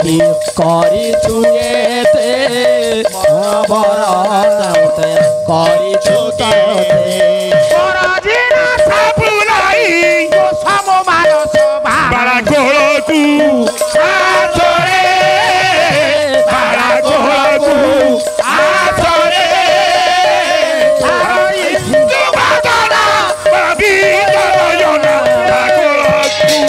কি করিছু এতে মহাভারতে করিছু কেতে পরাজিনা সাবুলাই সমমান সভা বাড়া গোলকু আছরে বাড়া গোলকু আছরে দুবাদনা বাবি জয়না গোলকু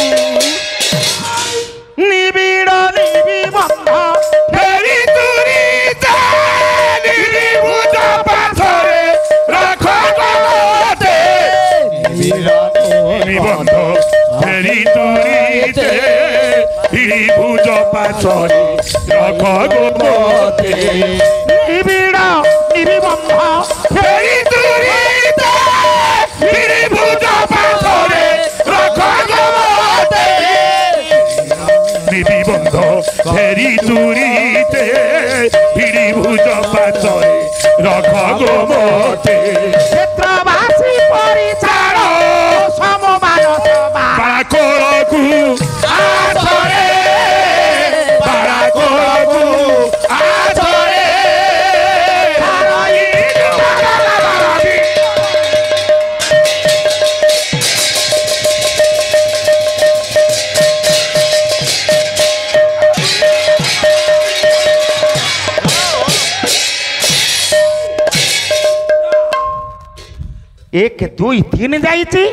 নিবিড় নিবিবন্ধ ফেরি তুরি জানি বুঝ পাথরে রাখ গোলতে নিবন্ধ ফেরি তুরিতে ভুজ পাথরে রাখ গোলতে নিবিড় নিবিবন্ধ ফেরি তুরিতে ভুজ পাথরে রাখ গোলতে নিবন্ধ ফেরি তুরিতে ভুজ পাথরে রাখ গোলতে ক্ষেত্রবাসী পরিচার সমমান সভা বারাকোলকু আছরে বারাকোলকু আছরে एक दुई तीन जाइछि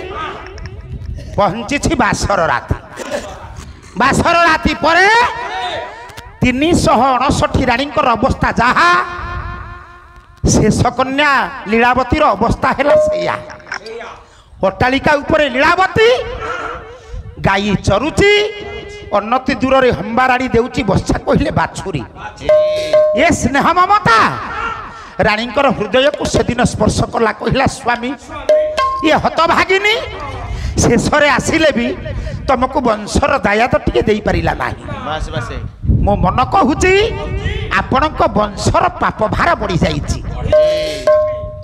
पहुंची बासर राति बासर राति परे 359 राणींकर अवस्था जहा शेष कन्या लीलावतीर अवस्था है सैया अट्टालिका उपरे लीलावती गाई चरुची अन्नति दूर रे हंबाराड़ी देउची बच्चा कहले बाछुरी ये स्नेह ममता राणींकर हृदय को सेदिन स्पर्श कला कहला स्वामी ये हतभागिनी शेष आसिले भी तुमको वंशर दायाद टिके दे पारिला नाही मो मन कहूची आपण वंशर पाप भार बढ़ी जाइछि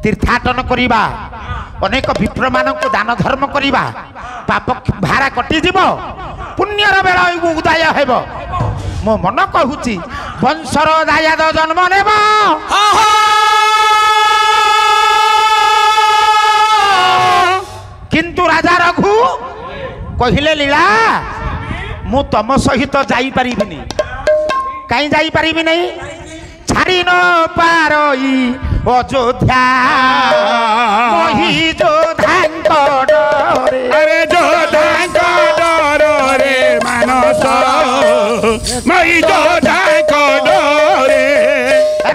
तीर्थाटन करिबा अनेक विप्र मानक दान धर्म करिबा पाप भार कटि जीव पुण्यर बेला उदय हेब मो मन कहूची वंशर दायाद जन्म नेब किंतु राजा रघु कहले लीला मु तम सहित जाई परिबिनी कहीं जाई परिबि नहीं छाड़ी न पारई अयोध्या मही जोधांक डरे अरे जोधांक डरे मानस मही जोधांक डरे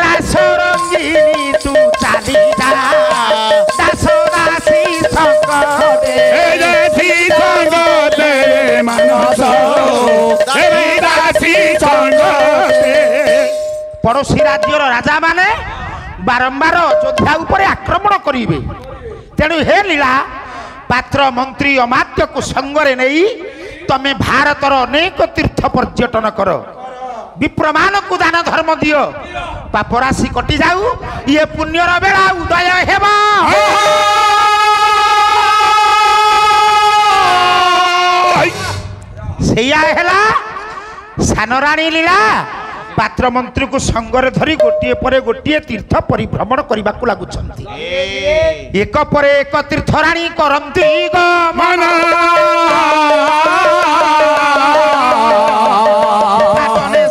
रास रंगीनी तू चाली जा दास दासी संग दे दासी संग दे मानस दासी संग दे पड़ोशी राज्यर राजा माने बारंबार अयोध्या उपरे आक्रमण करिवे तेणु हे लीला पात्र मंत्री अमात्य को संगरे नहीं तमे भारतर अनेक तीर्थ पर्यटन कर विप्रमान को दान धर्म दियो पापराशि कटि जाऊ ये पुण्यर बेला उदय हेबा सेया हेला सानराणी लीला पात्र मंत्री को संगरे धरी गोटिए परे गोटिए तीर्थ परिभ्रमण करने को लगुचंती एक परे एक तीर्थराणी करंती गमन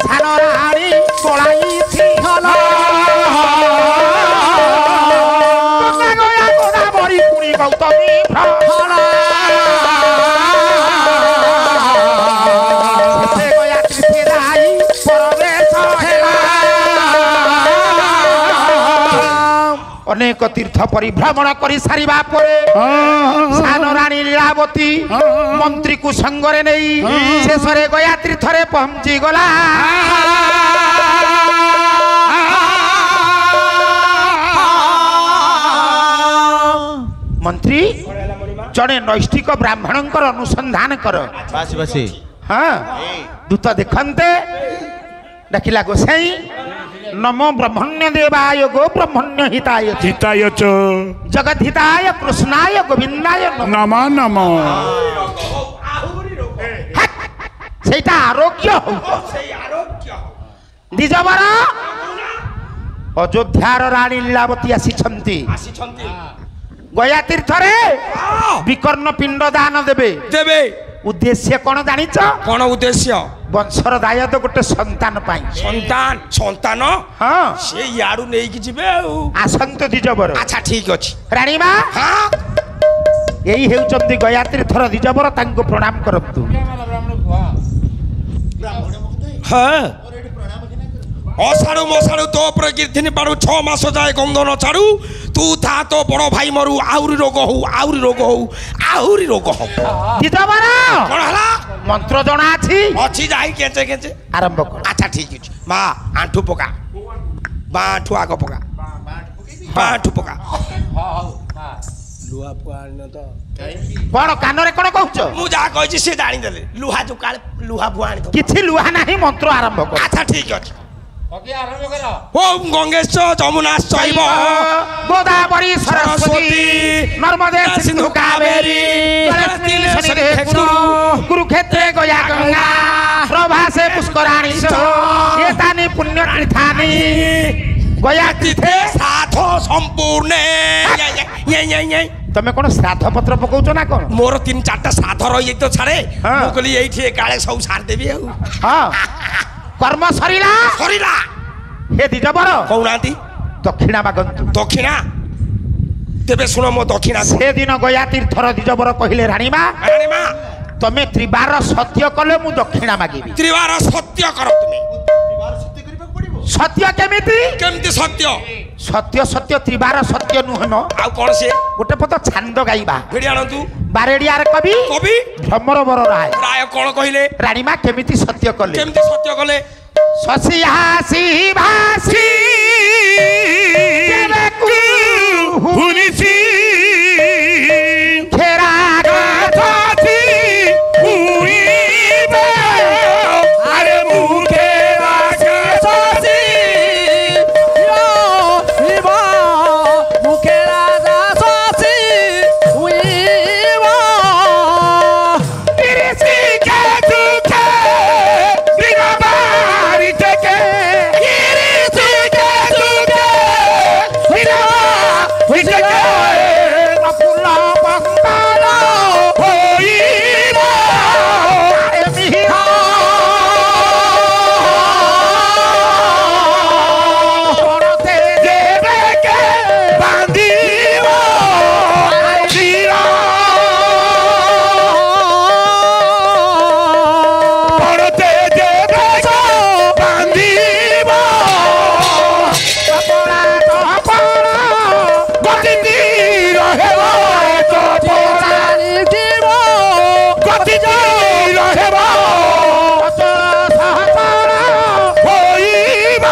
सानराणी पलाई थी हला गया गोदावरी पुरी गौतमी भ्रमण अनेक तीर्थ परिभ्रमण कर सारिबा परे सानराणी लीलावती मंत्री को संगरे नहीं शेष गया तीर्थ रे पहुंची गला मंत्री जड़े नैष्ठिक ब्राह्मणंकर अनुसंधान कर हाँ दूत देखते डाकिला गोसाई नमो ब्रह्मण्य देवाय गो ब्रह्मण्य हिताय हिताय च जगत हिताय कृष्णाय गोविंदाय नमो नमो सेटा आरोग्य ଦ୍ୱିଜବର ଅଯୋଧ୍ୟାର ରାଣୀ ଲୀଳାବତୀ ଆସିଛନ୍ତି। ଗୟା ତୀର୍ଥରେ ବିକର୍ଣ୍ଣ ପିଣ୍ଡ ଦାନ ଦେବେ। ଉଦ୍ଦେଶ୍ୟ କଣ ଜାଣିଛ? କଣ ଉଦ୍ଦେଶ୍ୟ? ବଂଶର ଦାୟଦ ଗୋଟେ ସନ୍ତାନ ପାଇଁ। ସନ୍ତାନ ହଁ ସେ ଇଆଡୁ ନେଇକି ଯିବେ ଆଉ। ଆସନ୍ତୁ ଦ୍ୱିଜବର। ଆଚ୍ଛା ଠିକ ଅଛି। ରାଣୀ ମା ଏଇ ହେଉଛନ୍ତି ଗୟା ତୀର୍ଥର ଦ୍ୱିଜବର, ତାଙ୍କୁ ପ୍ରଣାମ କରନ୍ତୁ। ହଁ ଅସାଡୁ ମଶାଡୁ ତୋ ଉପରେ କୀର୍ତିନି ପାଡୁ 6 ମାସ ଯାଏ ଗନ୍ଧ ନ ଛାଡୁ। ତୁ ଥା ତୋ ବଡ ଭାଇ ମରୁ, ଆହୁରି ରୋଗ ହଉ, ଆହୁରି ରୋଗ ହଉ, ଆହୁରି ରୋଗ ହଉ। ଦ୍ୱିଜବର କଣ ହେଲା? ମନ୍ତ୍ର ଜଣା ଅଛି? ଅଛି ଯାଇ କେଞ୍ଚେ କେଞ୍ଚେ ଆରମ୍ଭ କର। ଆଚ୍ଛା ଠିକ ଅଛି। ମା ଆଣ୍ଠୁ ପକା, ବାଁ ଆଣ୍ଠୁ ଆଗ ପକା, ବାଁ ଆଣ୍ଠୁ ପକା। ଲୁହା ପୁଆ ଆଣିନ ତ? କଣ କାନରେ କଣ କହୁଛ? ମୁଁ ଯାହା କହିଛି ସେ ଜାଣିଦେଲେ। ଲୁହା ଯୋଉ କାଳେ ଲୁହା ପୁଆ ଆଣିଥ। କିଛି ଲୁହା ନାହିଁ, ମନ୍ତ୍ର ଆରମ୍ଭ କର। ଆଚ୍ଛା ଠିକ ଅଛି। ଓମ୍ ଗଙ୍ଗେଶ ଯମୁନାଶ୍ଚୈବ ଗୋଦାବରୀ ସରସ୍ୱତୀ ନର୍ମଦେ ସିନ୍ଧୁ କାବେରୀ କୁରୁକ୍ଷେତ୍ରେ ଗୟା ଗଙ୍ଗା ପ୍ରଭାସେ ପୁଷ୍କରାଣୀ ଏତାନି ପୁଣ୍ୟ ତୀର୍ଥାନି ଗୟା ତୀର୍ଥେ ଶ୍ରାଦ୍ଧ ସମ୍ପୂର୍ଣ୍ଣ। ତମେ କଣ ଶ୍ରାଦ୍ଧ ପତ୍ର ପକଉଛ ନା କଣ? ମୋର 3-4ଟା ଶ୍ରାଦ୍ଧ ରହିଯାଇଛି ତ ଛାଡେ। ମୁଁ କହିଲି ଏଇଠି କାଳେ ସବୁ ସାରିଦେବି ଆଉ। ହଁ କର୍ମ ସରିଲା। ସରିଲା। ହେ ଦ୍ୱିଜବର କହୁନାହାନ୍ତି ଦକ୍ଷିଣା ମାଗନ୍ତୁ। ଦକ୍ଷିଣା? ତେବେ ଶୁଣ ମୋ ଦକ୍ଷିଣା। ସେଦିନ ଗୟା ତୀର୍ଥର ଦ୍ୱିଜବର କହିଲେ ରାଣୀ ମା ତମେ ତ୍ରିବାର ସତ୍ୟ କଲେ ମୁଁ ଦକ୍ଷିଣା ମାଗିବି। ତ୍ରିବାର ସତ୍ୟ କର ତୁମେ। ସତ୍ୟ କେମିତି? କେମିତି ସତ୍ୟ? ସତ୍ୟ ସତ୍ୟ ତ୍ରିବାର ସତ୍ୟ ନୁହେଁ। ଆଉ କଣ ସେ? ଗୋଟେ ପଦ ଛାନ୍ଦ ଗାଇବା। ଭିଡ଼ି ଆଣନ୍ତୁ। ବାରେଡିଆର କବି କବି ଭ୍ରମର ବର ରାୟ କଣ କହିଲେ? ରାଣୀ ମା କେମିତି ସତ୍ୟ କଲେ? କେମିତି ସତ୍ୟ କଲେ? ଶଶି ହାସି ଭାସି ହୁନିସି ଖେରା ଗାଥାତି ହୁଇବେ ଆରେ ମୁଖେ ଶଶି ଶିବା ମୁଖେ ରାଜା ଶଶି ହୁଇବ ତିରିସି କେ ଦୁଃଖେ বিনাবারি থেকে তিরিসি কে দুঃখে বিনাবারি থেকে ফুল বঙ্গাল হইব পড়তে দেবেকে বান্ধিব পড়তে দেবেকে বান্ধিব গতি রহেব গতি রহেব হইব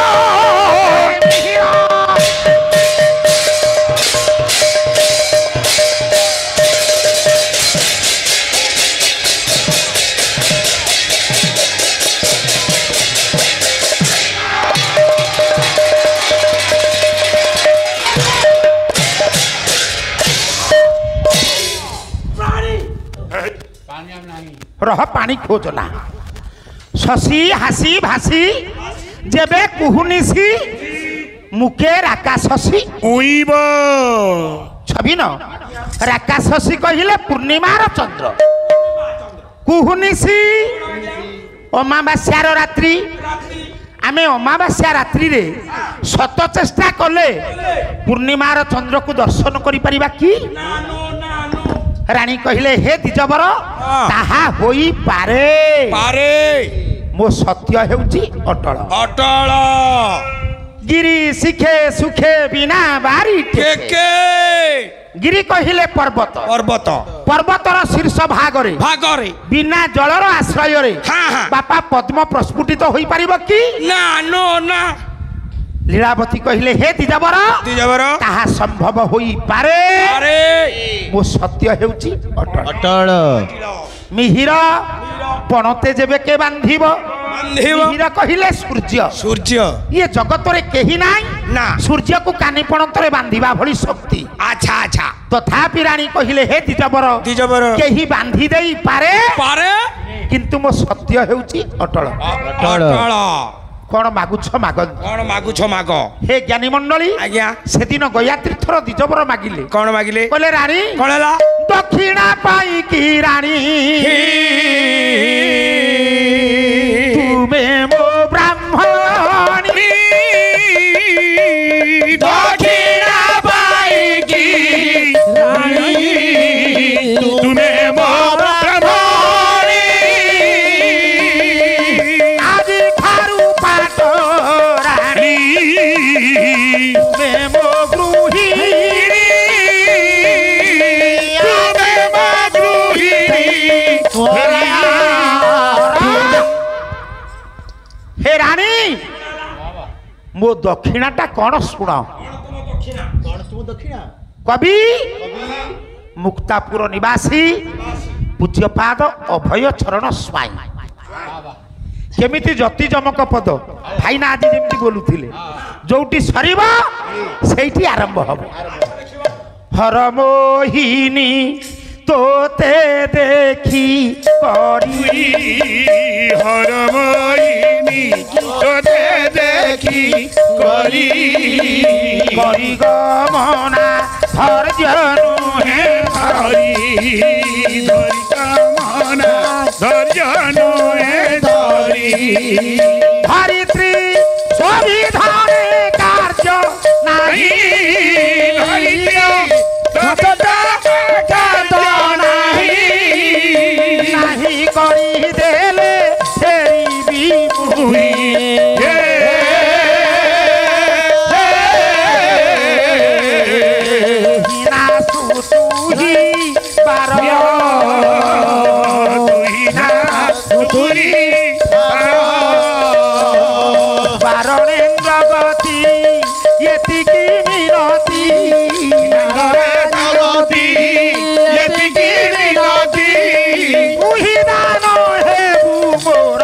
রহ পানি খোঁজনা শশী হাসি ভাসি যেবে কুহুনিসি মুখে রাকাশী উইব ছবি ন রাকাশী কহিলে পূর্ণিমার চন্দ্র কুহুনিসি অমাবাস্যার রাত্রি আমি অমাবাস্যা রাত্রিরে শত চেষ্টা কলে পূর্ণিমার চন্দ্রকু দর্শন করি পারিবা কি? রানী কহিলে হে দ্বিজবর তাহা হই পারে পারে মো সত্য হেউচি অটল অটল গিরি শিখে সুখে বিনা বাড়ি কে কে গিরি কহিলে পর্বত পর্বত পর্বতর শীর্ষ ভাগরে ভাগরে বিনা জলর আশ্রয়রে হ্যাঁ, হ্যাঁ। বাপা পদ্ম প্রস্ফুটিত হই পারিব কি? না নো না লীলাবতী কহিলে হে দ্বিজবর দ্বিজবর তাহা সম্ভব হই পারে আরে মো সত্য হেউচি অটল অটল মিহির পণতে যেবে কে বান্ধিব? বান্ধিব মিহির কহিলে সূর্য সূর্য ইয়ে জগতরে কেহি নাই না সূর্যকু কানি পণতরে বান্ধিবা ভଳି শক্তি। আচ্ছা আচ্ছা তথাপি রানী কহিলে হে দ্বিজবর দ্বিজবর কেহি বান্ধি দেই পারে পারে কিন্তু মো সত্য হেউচি অটল। অটল କଣ ମାଗୁଛ ମାଗନ୍ତୁ। କଣ ମାଗୁଛ ମାଗ। ହେ ଜ୍ଞାନୀ ମଣ୍ଡଳୀ ଆଜ୍ଞା ସେଦିନ ଗୟାତ୍ରୀ ଥର ଦ୍ୱିଜବର ମାଗିଲେ। କଣ ମାଗିଲେ? କହିଲେ ରାଣୀ କଣ ହେଲା? ଦକ୍ଷିଣା ପାଇକି ରାଣୀ ତୁମେ ମୋ ବ୍ରାହ୍ମଣୀ ଦକ୍ଷିଣା ପାଇକି ତୁମେ ମୋ ବ୍ରାହ୍ମଣୀ ଆଜି ଠାରୁ ପାଟ ରାଣୀ ତୁମେ ମୋ ଗୃହିଣୀ ତୁମେ ମୋ ଗୃହିଣୀ ହେ ରାଣୀ ମୋ ଦକ୍ଷିଣାଟା କଣ ଶୁଣ। କବି ମୁକ୍ତାପୁର ନିବାସୀ ପୂଜ୍ୟପାଦ ଅଭୟ ଚରଣ ସ୍ୱାଇଁ କେମିତି ଯତି ଜମକ ପଦ ଭାଇନା ଆଜି ଯେମିତି ବୋଲୁଥିଲେ ଯୋଉଠି ସରିବ ସେଇଠି ଆରମ୍ଭ ହବ। ହର ମୋହିନୀ ତୋତେ ଦେଖି କରି ହରମୟିନୀ ତୋତେ ଦେଖି କରି ଗମନା ଧୈର୍ଯ୍ୟ ନୁହେଁ ଧରି ଧରି କାମନା ଧୈର୍ଯ୍ୟ ନୁହେଁ ଧରି ଧରିତ୍ରୀ ସବିଧାନେ କାର୍ଯ୍ୟ ନାହିଁ ନାହିଁ କରିଦେଲେ ଫେରିବି ମୁହିଁ ବାରଣେନ୍ଦ୍ର ଗତି ଏତିକି ମିନତି ମୁହିଁ ଦାନ ହେବୁ ମୋର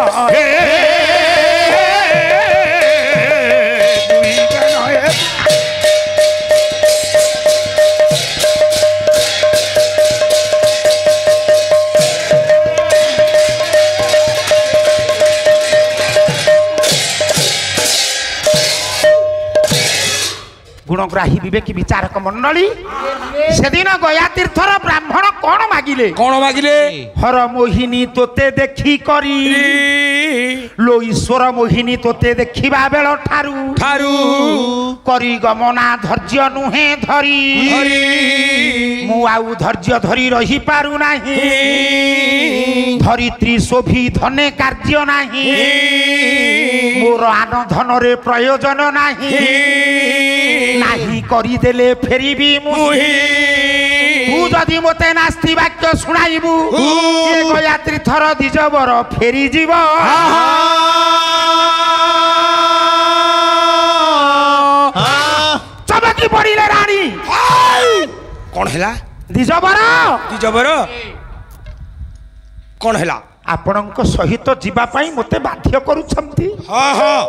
ଗୁଣଗ୍ରାହୀ ବିବେକୀ ବିଚାରକ ମଣ୍ଡଳୀ ସେଦିନ ଗୟାତୀର୍ଥର ବ୍ରାହ୍ମଣ କଣ ମାଗିଲେ? କଣ ମାଗିଲେ? ହର ମୋହିନୀ ତୋତେ ଦେଖି କରି ଲୋ ଈଶ୍ୱର ମୋହିନୀ ତୋତେ ଦେଖିବା ବେଳ ଠାରୁ ଠାରୁ କରି ଗମନା ଧୈର୍ଯ୍ୟ ନୁହେଁ ଧରି ମୁଁ ଆଉ ଧୈର୍ଯ୍ୟ ଧରି ରହିପାରୁ ନାହିଁ ଧରିତ୍ରୀ ଶୋଭି ଧନେ କାର୍ଯ୍ୟ ନାହିଁ ମୋର ଆନ ଧନରେ ପ୍ରୟୋଜନ ନାହିଁ ନାହିଁ କରିଦେଲେ ଫେରିବି ମୁହିଁ ତୁ ଯଦି ମୋତେ ନାସ୍ତି ବାକ୍ୟ ଶୁଣାଇବୁ ଏ ଗୟାତ୍ରୀ ଥର ଦ୍ୱିଜବର ଫେରିଯିବ ଚମକି ପଡ଼ିଲେ ରାଣୀ କଣ ହେଲା? ଦ୍ୱିଜବର କଣ ହେଲା? ଆପଣଙ୍କ ସହିତ ଯିବା ପାଇଁ ମୋତେ ବାଧ୍ୟ କରୁଛନ୍ତି। ହଁ ହଁ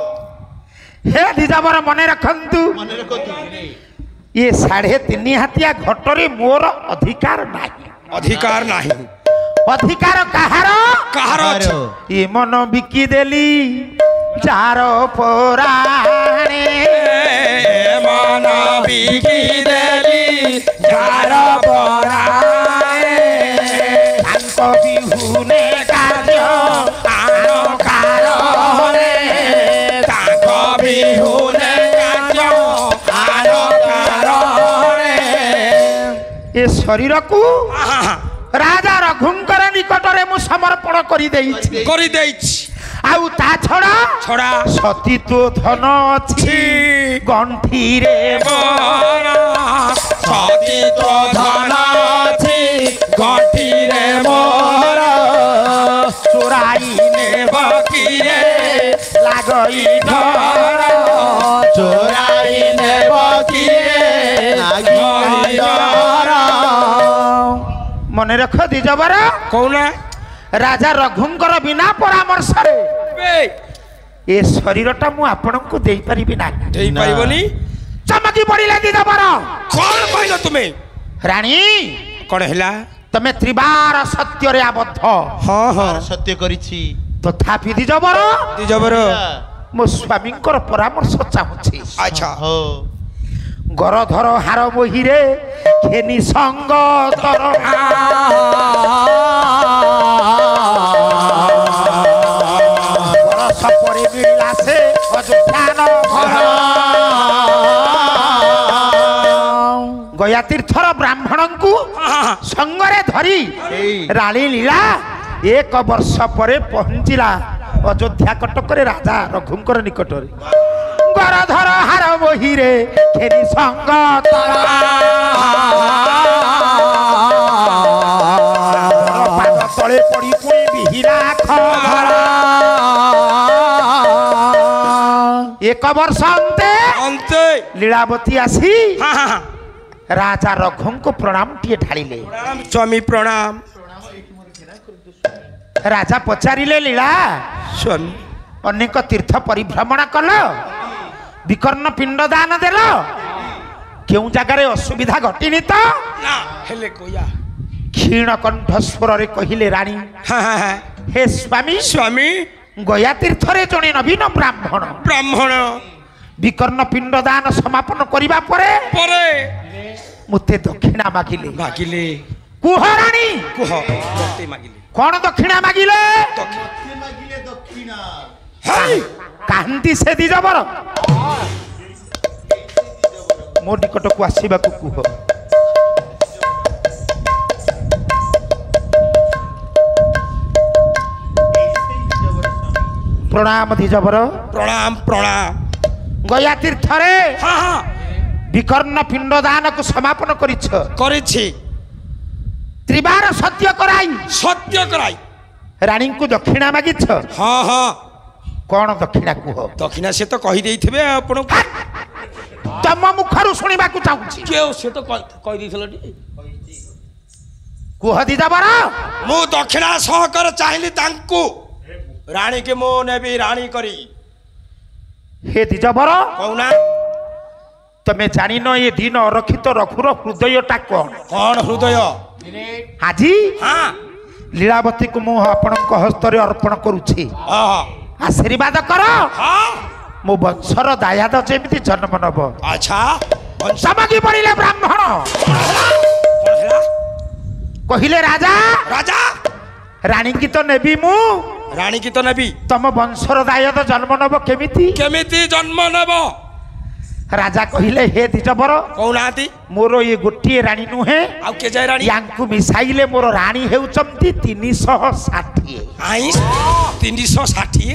ହେ ଦ୍ୱିଜବର ମନେ ରଖନ୍ତୁ ଏ 3.5 ହାତିଆ ଘଟରେ ମୋର ଅଧିକାର ନାହିଁ। ଅଧିକାର ନାହିଁ। ଅଧିକାର କାହାର? କାହାର ଅଛି? ଏ ମନ ବିକିଦେଲି ଯାର ପରାଣେ ମନ ବିକି ଦେଲି ଯାର ପରାଣେ ତାଙ୍କ ବିହୁନେ କାର୍ଯ୍ୟ ଆଣ କାରରେ ତାଙ୍କ ବିହୁନେ କାର୍ଯ୍ୟ ଆଣ କାରରେ ଏ ଶରୀରକୁ ରାଜା ରଘୁଙ୍କର ନିକଟରେ ମୁଁ ସମର୍ପଣ କରିଦେଇଛି କରିଦେଇଛି। ଆଉ ତା ଛଡ଼ା ଛଡ଼ା ସତୀତ୍ୱ ଧନ ଅଛି ଗଣ୍ଠିରେ ମୋର ସତୀତ୍ୱ ଧନ ଅଛି ଗଣ୍ଠିରେ ମୋର ଚୋରାଇ ନେବ କିରେ ଲାଗଇ ଡର ଚୋରାଇ ନେବ କିରେ ଲାଗି ଡର। ମନେ ରଖ ଦ୍ୱିଜବର କହୁନା ରାଜା ରଘୁଙ୍କର ବିନା ପରାମର୍ଶରେ ଏ ଶରୀରଟା ମୁଁ ଆପଣଙ୍କୁ ଦେଇପାରିବି ନାହିଁ। ଦେଇପାରିବନି। ଚମକି ପଡ଼ିଲେ ଦ୍ୱିଜବର। କଣ କହିଲ ତୁମେ? ରାଣୀ କଣ ହେଲା? ତମେ ତ୍ରିବାର ସତ୍ୟରେ ଆବଦ୍ଧ। ହଁ ହଁ ସତ୍ୟ କରିଛି। ତଥାପି ଦ୍ୱିଜବର ଦ୍ୱିଜବର ମୋ ସ୍ୱାମୀଙ୍କର ପରାମର୍ଶ ଚାହୁଁଛି। ଆଚ୍ଛା ଗରଧର ହାର ବହିରେ ଘେନି ସଙ୍ଗ ତର ବରଷ ପରେ ମିଳିଲା ସେ ଅଯୋଧ୍ୟାର ଘର। ଗୟା ତୀର୍ଥର ବ୍ରାହ୍ମଣଙ୍କୁ ସଙ୍ଗରେ ଧରି ରାଣୀ ଲୀଳା 1 ବର୍ଷ ପରେ ପହଞ୍ଚିଲା ଅଯୋଧ୍ୟା କଟକରେ ରାଜା ରଘୁଙ୍କର ନିକଟରେ। ଗରଧର ହାର ବହିରେ ଘେନି ସଙ୍ଗ ତର ପାଦ ତଳେ ପଡ଼ି ପୁଣି ବିହିରା ଖବର। 1 ବର୍ଷ ଅନ୍ତେ ଲୀଳାବତୀ ଆସି ରାଜା ରଘୁଙ୍କୁ ପ୍ରଣାମଟିଏ ଢାଳିଲେ। ସ୍ୱାମୀ ପ୍ରଣାମ। ରାଜା ପଚାରିଲେ ଲୀଳା ସ୍ୱାମୀ ଅନେକ ତୀର୍ଥ ପରିଭ୍ରମଣ କଲ, ବିକର୍ଣ୍ଣ ପିଣ୍ଡ ଦାନ ଦେଲ, କେଉଁ ଜାଗାରେ ଅସୁବିଧା ଘଟିନି ତ? ନା ହେଲେ କୟା କ୍ଷୀଣ କଣ୍ଠ ସ୍ୱରରେ କହିଲେ ରାଣୀ ହେ ସ୍ୱାମୀ ସ୍ୱାମୀ ଗୟା ତୀର୍ଥରେ ଜଣେ ନବୀନ ବ୍ରାହ୍ମଣ ବିକର୍ଣ୍ଣ ପିଣ୍ଡ ଦାନ ସମାପନ କରିବା ପରେ ମୋତେ ଦକ୍ଷିଣା ମାଗିଲେ। କୁହ ରାଣୀ କୁହ ମାଗିଲେ କଣ ଦକ୍ଷିଣା ମାଗିଲେ? କାହାନ୍ତି ସେ ଦିଜବର ମୋ ନିକଟକୁ ଆସିବାକୁ କୁହ। ପ୍ରଣାମ ଦିଜବର। ପ୍ରଣାମ ପ୍ରଣାମ। ଗୟା ତୀର୍ଥରେ ବିକର୍ଣ୍ଣ ପିଣ୍ଡ ଦାନକୁ ସମାପନ କରିଛି। ତ୍ରିବାର ସତ୍ୟ କରାଇ ରାଣୀଙ୍କୁ ଦକ୍ଷିଣା ମାଗିଛ। କଣ ଦକ୍ଷିଣା କୁହ? ଦକ୍ଷିଣା ସେ ତ କହିଦେଇଥିବେ ଆପଣଙ୍କୁ। ତମ ମୁଖରୁ ଶୁଣିବାକୁ ଚାହୁଁଛି। ସେ ତ କହିଦେଇଥିଲ କୁହ ଦିଜବର। ମୁଁ ଦକ୍ଷିଣା ସହକରେ ଚାହିଁଲି ତାଙ୍କୁ ରାଣୀକି ମୁଁ ନେବି ରାଣୀ କରି। ହେ ଦିଜବର କହୁନା ତମେ ଜାଣିନ ଏ ଦିନ ଅରକ୍ଷିତ ରଘୁର ହୃଦୟଟା କଣ? କଣ ହୃଦୟ? ଆଜି ଲୀଳାବତୀକୁ ମୁଁ ଆପଣଙ୍କ ହସ୍ତରେ ଅର୍ପଣ କରୁଛି। ଆଶୀର୍ବାଦ କର ମୋ ବଂଶର ଦାୟାଦ ଯେମିତି ଜନ୍ମ ନବ। ଆଚ୍ଛା ସମାଗି ପଡ଼ିଲେ ବ୍ରାହ୍ମଣ। କହିଲେ ରାଜା ରାଣୀକି ତ ନେବି ମୁଁ। ରାଣୀକି ତ ନେବି। ତମ ବଂଶର ଦାୟାଦ ଜନ୍ମ ନବ କେମିତି? ଜନ୍ମ ନେବ? ରାଜା କହିଲେ ହେ ଦିଜବର କହୁନାହାନ୍ତି ମୋର ଏ ଗୋଟିଏ ରାଣୀ ନୁହେଁ, ଆଉ କେ ଯାଏ ରାଣୀ? ୟାଙ୍କୁ ମିଶାଇଲେ ମୋର ରାଣୀ ହେଉଛନ୍ତି 360। 360?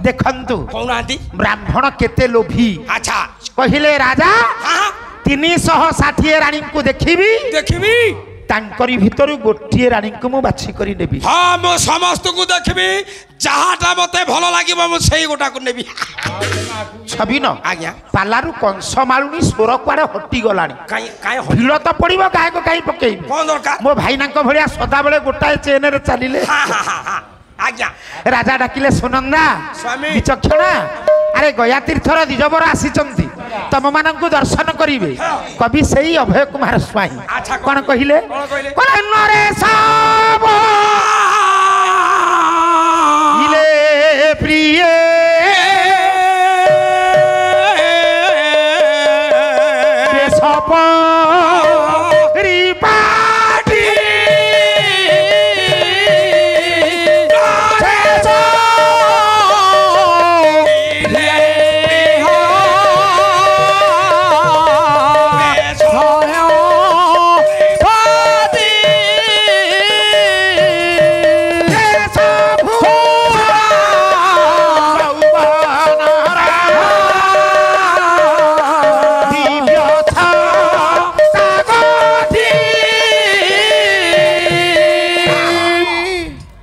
ଦେଖନ୍ତୁ କହୁନାହାନ୍ତି ବ୍ରାହ୍ମଣ କେତେ ଲୋଭୀ। ଆଚ୍ଛା କହିଲେ ରାଜା 360 ରାଣୀଙ୍କୁ ଦେଖିବି, ତାଙ୍କରି ଭିତରୁ ଗୋଟିଏ ରାଣୀଙ୍କୁ ମୁଁ ବାଛି କରି ନେବି। ମୁଁ ସମସ୍ତଙ୍କୁ ଦେଖିବି, ଯାହାଟା ମତେ ଭଲ ଲାଗିବ ମୁଁ ସେଇ ଗୋଟାକୁ ନେବି। ଛବିନ ଆଜ୍ଞା ପାଲାରୁ କଂସ ମାଳୁନି ସ୍ୱର କୁଆଡେ ହଟିଗଲାଣି। ଭିଡ଼ ତ ପଡିବ, ଗାୟକ କାହିଁ ପକେଇବି? କଣ ଦରକାର? ମୋ ଭାଇନାଙ୍କ ଭଳିଆ ସଦାବେଳେ ଗୋଟାଏ ଚେନରେ ଚାଲିଲେ। ଆଜ୍ଞା ରାଜା ଡାକିଲେ ସୁନନ୍ଦା ବିଚକ୍ଷଣା, ଆରେ ଗୟା ତୀର୍ଥର ଦିଜବର ଆସିଛନ୍ତି, ତମ ମାନଙ୍କୁ ଦର୍ଶନ କରିବେ। କବି ସେଇ ଅଭୟ କୁମାର ସ୍ୱାଇଁ କଣ କହିଲେ? ପ୍ରିୟ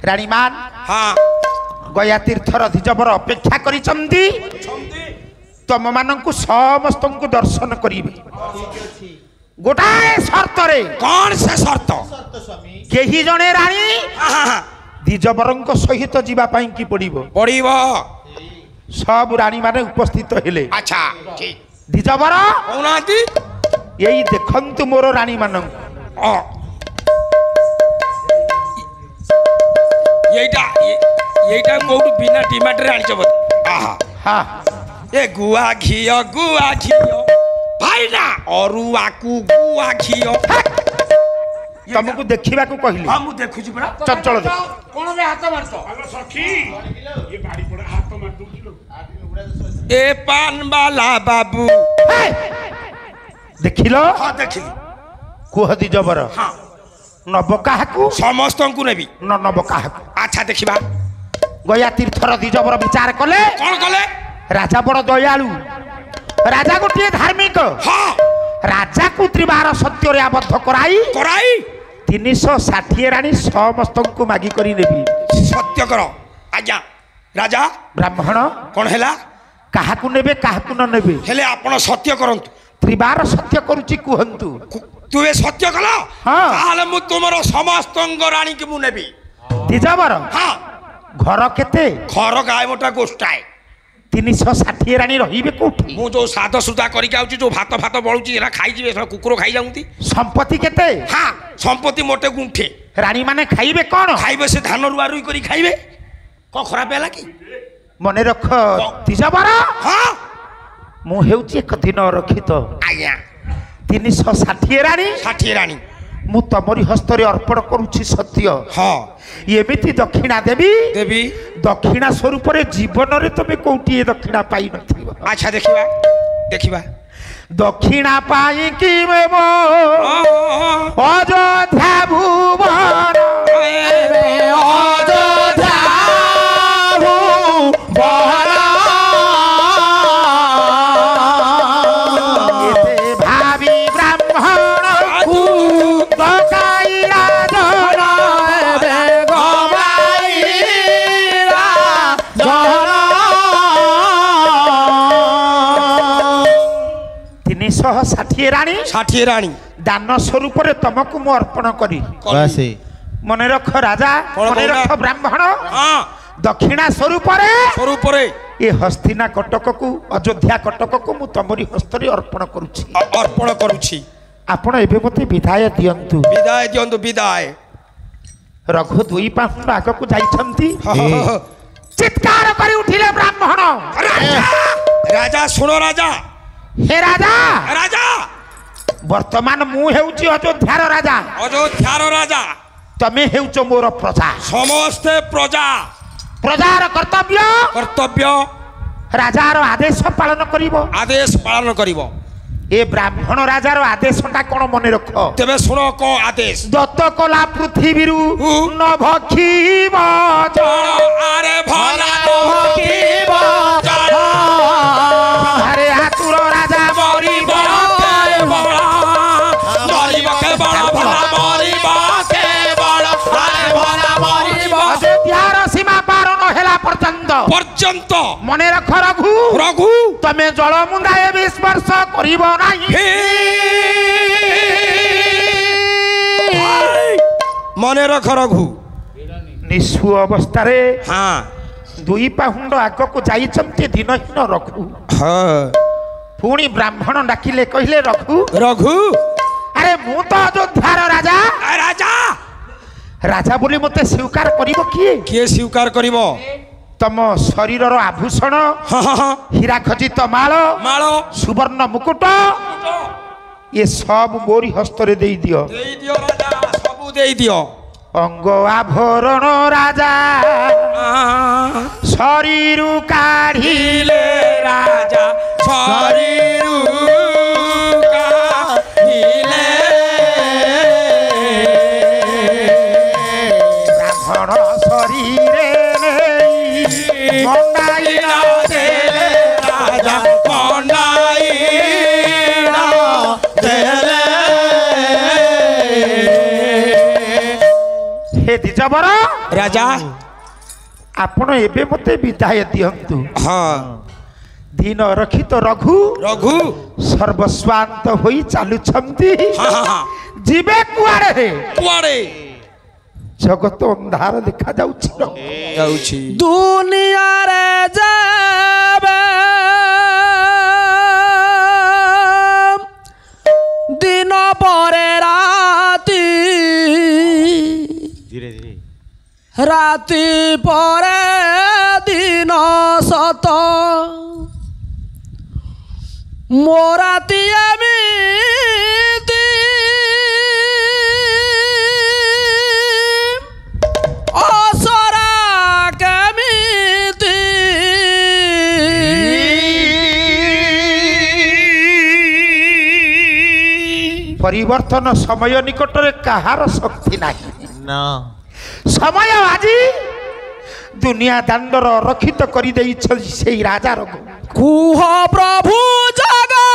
ରାଣୀମାନ ଗୟା ତୀର୍ଥର ଦିଜବର ଅପେକ୍ଷା କରିଛନ୍ତି, ତମ ମାନଙ୍କୁ ସମସ୍ତଙ୍କୁ ଦର୍ଶନ କରିବେ। ଗୋଟାଏ ସର୍ତ୍ତରେ। କଣ ସେ ସର୍ତ୍ତ? କେହି ଜଣେ ରାଣୀ ଦିଜବରଙ୍କ ସହିତ ଯିବା ପାଇଁ କି ପଡିବ। ସବୁ ରାଣୀ ମାନେ ଉପସ୍ଥିତ ହେଲେ। ଆଚ୍ଛା ଠିକ। ଦିଜବର କହୁନାହାନ୍ତି ଏଇ ଦେଖନ୍ତୁ ମୋର ରାଣୀ ମାନଙ୍କୁ। এইটা কোউটু বিনা ডিমান্ডরে আনিছ বলে। ହଁ ଏ ଗୁଆ ଘିଅ ଭାଇନା ଅରୁଆକୁ ଗୁଆ ଘିଅ। ତମକୁ ଦେଖିବାକୁ କହିଲି। ହଁ ମୁଁ ଦେଖୁଛି ପରା। ଚଞ୍ଚଳ ଦେଖ। କଣ ବେ ହାତ ମାରୁଛ? ଆଲୋ ସଖୀ ଏ ବାଡ଼ି ପଡା ହାତ ମାରି ଦଉଚି ଲୋ। ଏ ପାନବାଲା ବାବୁ। ଦେଖିଲ? ହଁ ଦେଖିଲି। କୁହ ଦି ଜବର। ହଁ ନବ କାହାକୁ? ସମସ୍ତଙ୍କୁ ନେବି। ନ ନବ କାହାକୁ? ଆଚ୍ଛା ଦେଖିବା। ଗୟା ତୀର୍ଥର ଦି ଜବର ବିଚାର କଲେ। କଣ କଲେ? ରାଜା ବଡ଼ ଦୟାଳୁ, ରାଜା ଗୋଟିଏ ଧାର୍ମିକ। ହଁ ରାଜାକୁ ତ୍ରିବାର ସତ୍ୟରେ ଆବଦ୍ଧ କରାଇ 360 ରାଣୀ ସମସ୍ତଙ୍କୁ ମାଗି କରି ନେବି। ସତ୍ୟ କର ଆଜ୍ଞା। ରାଜା ବ୍ରାହ୍ମଣ କଣ ହେଲା? କାହାକୁ ନେବେ କାହାକୁ ନ ନେବେ? ହେଲେ ଆପଣ ସତ୍ୟ କରନ୍ତୁ। ତ୍ରିବାର ସତ୍ୟ କରୁଛି କୁହନ୍ତୁ। ତୁ ଏ ସତ୍ୟ କଲ? ହଁ। ତାହେଲେ ମୁଁ ତୁମର ସମସ୍ତଙ୍କ ରାଣୀକି ମୁଁ ନେବି। ଦି ଜବର ହଁ ଘର କେତେ? ଘର ଗାଏ ମୋଟା ଗୋଷ୍ଠାଏ। 360 ରାଣୀ ରହିବେ କୋଉଠି? ମୁଁ ଯୋଉ ସାଦ ସୁଧା କରିକି ଆଉଛି, ଯୋଉ ଭାତ ବଳୁଛି ଏରା ଖାଇଯିବେ, କୁକୁର ଖାଇଯାଉନ୍ତି। ସମ୍ପତ୍ତି କେତେ? ହଁ ସମ୍ପତ୍ତି ମୋଟେ ଗୁଣ୍ଠେ। ରାଣୀ ମାନେ ଖାଇବେ କଣ? ଖାଇବେ ସେ ଧାନ ରୁଆ ରୁଇ କରି ଖାଇବେ। କଣ ଖରାପ ହେଲା କି? ମନେ ରଖ ଦି ଜବର, ହଁ ମୁଁ ହେଉଛି ଏକ ଦିନ ରଖିତ। ଆଜ୍ଞା 360 ରାଣୀ 60 ରାଣୀ ମୁଁ ତମରି ହସ୍ତରେ ଅର୍ପଣ କରୁଛି ସତ୍ୟ। ହଁ ଏମିତି ଦକ୍ଷିଣା ଦେବି, ଦେବି। ଦକ୍ଷିଣା ସ୍ୱରୂପରେ ଜୀବନରେ ତମେ କୋଉଠି ଏ ଦକ୍ଷିଣା ପାଇନଥିବ। ଆଚ୍ଛା ଦେଖିବା ଦେଖିବା। ଦକ୍ଷିଣା ପାଇକି ଅଯୋଧ୍ୟା ଭୁବନ ଅଯୋଧ୍ୟା ଭୁବନ ଏତେ ଭାବି ବ୍ରାହ୍ମଣ ଦକାଇଲା ଜନ ଏବେ ଗବାଇଲା ଜନ 360 ରାଣୀ 60 ରାଣୀ ଦାନ ସ୍ୱରୂପରେ ତମକୁ ମୁଁ ଅର୍ପଣ କରି। ମନେ ରଖ ରାଜା, କଣ ମନେ କହୁନା? ରଖ ବ୍ରାହ୍ମଣ, ହଁ ଦକ୍ଷିଣା ସ୍ୱରୂପରେ ସ୍ୱରୂପରେ ଏ ହସ୍ତିନା କଟକକୁ, ଅଯୋଧ୍ୟା କଟକକୁ ମୁଁ ତମରି ହସ୍ତରେ ଅର୍ପଣ କରୁଛି। ଅର୍ପଣ କରୁଛି। ଆପଣ ଏବେ ମୋତେ ବିଦାୟ ଦିଅନ୍ତୁ। ବିଦାୟ ଦିଅନ୍ତୁ। ବିଦାୟ। ରଘୁ 2 ପାହୁଣ୍ଡ ଆଗକୁ ଯାଇଛନ୍ତି। ହଁ, ହଁ, ହଁ। ଚିତ୍କାର କରି ଉଠିଲେ ବ୍ରାହ୍ମଣ। ରାଜା ରାଜା ଶୁଣ ରାଜା ହେ ରାଜା, ରାଜା ବର୍ତ୍ତମାନ ମୁଁ ହେଉଛି ଅଯୋଧ୍ୟାର ରାଜା, ଅଯୋଧ୍ୟାର ରାଜା। ତମେ ହେଉଛ ମୋର ପ୍ରଜା। ସମସ୍ତେ ପ୍ରଜା। ପ୍ରଜାର କର୍ତ୍ତବ୍ୟ ରାଜାର ଆଦେଶ ପାଳନ କରିବ। ଆଦେଶ ପାଳନ କରିବ। ଏ ବ୍ରାହ୍ମଣ ରାଜାର ଆଦେଶଟା କଣ ମନେ ରଖ। ତେବେ ଶୁଣ କଣ ଆଦେଶ। ଦତ୍ତ କଲା ପୃଥିବୀରୁ ନ ଭକ୍ଷିବ ଜଳ। ଆରେ ଭଲା ଭକିବ ଜଳ। ଆରେ ଆତୁର ରାଜା ମରିବ ମରିବ କେବଳ ଭଲା ମରିବ କେବଳ। ଆରେ ଭଲା ମରିବ ଅଯୋଧ୍ୟାର ସୀମା ପାର ନ ହେଲା ପର୍ଯ୍ୟନ୍ତ ମନେ ରଖ ରଘୁ, ରଘୁ ତମେ ଜଳ ମୁଣ୍ଡାଏ ବି ସ୍ପର୍ଶ କରିବ ନାହିଁ। ମନେ ରଖ ରଘୁ। ନିଃସ୍ୱ ଅବସ୍ଥାରେ ହଁ 2 ପାହୁଣ୍ଡ ଆଗକୁ ଯାଇଛନ୍ତି ଦିନହୀନ ରଘୁ। ହଁ ପୁଣି ବ୍ରାହ୍ମଣ ଡାକିଲେ, କହିଲେ ରଘୁ, ରଘୁ ଆରେ ମୁଁ ତ ଅଯୋଧ୍ୟାର ରାଜା। ରାଜା ରାଜା ବୋଲି ମୋତେ ସ୍ୱୀକାର କରିବ କିଏ? କିଏ ସ୍ୱୀକାର କରିବ? ତମ ଶରୀରର ଆଭୂଷଣ, ହଁ ହଁ ହଁ। ହୀରା ଖଚିତ ମାଳ, ମାଳ ସୁବର୍ଣ୍ଣ ମୁକୁଟ, ଏ ସବୁ ମୋରି ହସ୍ତରେ ଦେଇଦିଅ। ଦେଇଦିଅ ରାଜା, ସବୁ ଦେଇଦିଅ। ଅଙ୍ଗ ଆଭରଣ ରାଜା ଶରୀରୁ କାଢିଲେ, ରାଜା ଶରୀରୁ କାଢିଲେ। ବ୍ରାହ୍ମଣ ଶରୀରେ ନେଇ ମଣ୍ଡାଇଲା ଦେଲେ, ରାଜା ମଣ୍ଡାଇଲା ଦେଲେ। ହେ ଦ୍ୱିଜବର ରାଜା ଆପଣ ଏବେ ମୋତେ ବିଦାୟ ଦିଅନ୍ତୁ। ହଁ ଦିନ ରଖିତ ରଘୁ ରଘୁ ସର୍ବସ୍ୱାନ୍ତ ହୋଇ ଚାଲୁଛନ୍ତି। ହଁ ହଁ ହଁ। ଯିବେ କୁଆଡ଼େ? କୁଆଡ଼େ ଜଗତ ଅନ୍ଧାର ଦେଖାଯାଉଛି। ଯାଉଛି? ଦୁନିଆରେ ଯାବେ ଦିନ ପରେ ରାତି, ରାତି ପରେ ଦିନ সত মোরাতি এমিতি অসরা কেমিতি পরিবর্তন সময় নিকটরে কাহার শক্তি নাই না সময় আজি দুনিয়া দাণ্ডর রক্ষিত করে সেই রাজার কুহ প্রভু জগা